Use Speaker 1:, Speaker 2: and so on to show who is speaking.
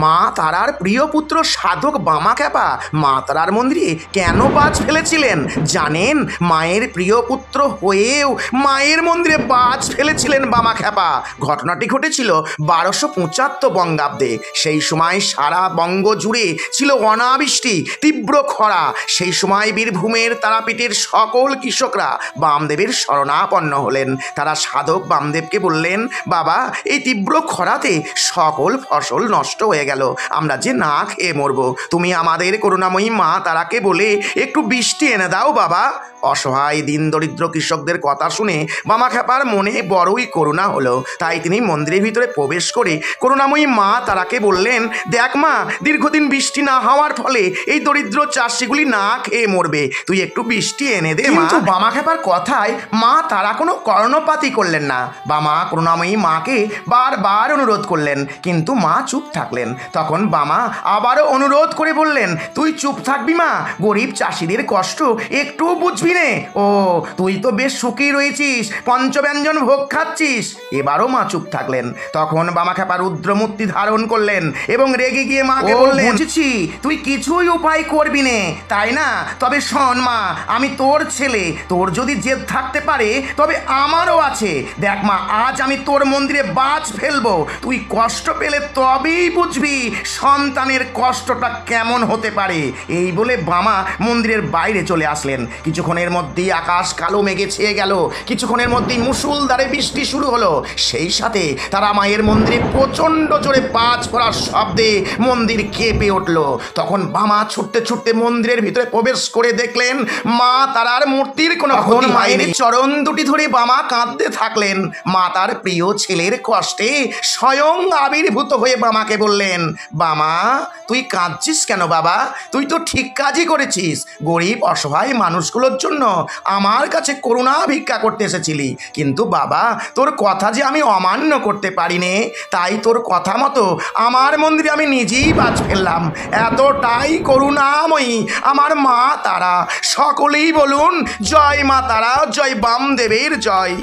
Speaker 1: মা তারার প্রিয় পুত্র সাধক বামাখ্যাপা মা তারার মন্দিরে কেন বাজ ফেলেছিলেন জানেন? মায়ের প্রিয় পুত্র হয়েও মায়ের মন্দিরে বাজ ফেলেছিলেন বামাখ্যাপা। ঘটনাটি ঘটেছিল 1275 বঙ্গাব্দে। সেই সময় সারা বঙ্গ জুড়ে ছিল অনাবৃষ্টি, তীব্র খরা। সেই সময় বীরভূমের তারাপীঠের সকল কৃষকরা বামদেবের শরণাপন্ন হলেন। তারা সাধক বামদেবকে বললেন, বাবা, এই তীব্র খরাতে সকল ফসল নষ্ট হয়ে গেল, আমরা যে না খেয়ে মরব। তুমি আমাদের করুণাময়ী মা তারাকে বলে একটু বৃষ্টি এনে দাও বাবা। অসহায় দিন দরিদ্র কৃষকদের কথা শুনে বামাখ্যাপার মনে বড়ই করুণা হলো। তাই তিনি মন্দিরের ভিতরে প্রবেশ করে করুণাময়ী মা তারাকে বললেন, দেখ মা, দীর্ঘদিন বৃষ্টি না হওয়ার ফলে এই দরিদ্র চাষিগুলি না খেয়ে মরবে, তুই একটু বৃষ্টি এনে দে মা। কিন্তু বামাখ্যাপার কথায় মা তারা কোনো কর্ণপাতই করলেন না। বামা করুণাময়ী মাকে বারবার অনুরোধ করলেন, কিন্তু মা চুপ থাকলেন। তখন বামা আবারও অনুরোধ করে বললেন, তুই চুপ থাকবি মা, গরিব চাষিদের কষ্ট একটু বুঝবি নে। ও, তুই তো বেশ সুখী রয়েছিস, পঞ্চব্যঞ্জন ভোগ খাচ্ছিস। এবারও মা চুপ থাকলেন। তখন বামাখ্যাপা রুদ্রমূর্তি ধারণ করলেন এবং রেগে গিয়ে মাকে বললেন, বুঝেছি তুই কিছুই উপায় করবি নে, তাই না? তবে শোন মা, আমি তোর ছেলে, তোর যদি জেদ থাকতে পারে তবে আমারও আছে। দেখ মা, আজ আমি তোর মন্দিরে বাজ ফেলবো, তুই কষ্ট পেলে তবেই বুঝবি সন্তানের কষ্টটা কেমন হতে পারে। এই বলে বামা মন্দিরের বাইরে চলে আসলেন। কিছুক্ষণের মধ্যেই আকাশ কালো মেঘে ছেয়ে গেল। কিছুক্ষণের মধ্যেই মুষলধারে বৃষ্টি শুরু হলো। সেই সাথে তারা মায়ের মন্দিরে প্রচণ্ড জোরে বাজ পড়ার শব্দে মন্দির কেঁপে উঠল। তখন বামা ছুটতে ছুটতে মন্দিরের ভিতরে প্রবেশ করে দেখলেন মা তারার মূর্তির কোনো ক্ষতি হয়নি। মায়ের চরণ দুটি ধরে বামা কাঁদতে থাকলেন। মা তার প্রিয় ছেলের কষ্টে স্বয়ং আবির্ভূত হয়ে বামাকে বললেন, বামা, তুই কাঁদছিস কেন বাবা? তুই তো ঠিক কাজই করেছিস। গরিব অসহায় মানুষগুলোর জন্য আমার কাছে করুণা ভিক্ষা করতে এসেছিলি, কিন্তু বাবা, তোর কথা যে আমি অমান্য করতে পারি নে, তাই তোর কথা মতো আমার মন্দিরে আমি নিজেই বাজ ফেললাম। এতটাই করুণাময়ী আমার মা তারা। সকলেই বলুন, জয় মা তারা, জয় বামদেবের জয়।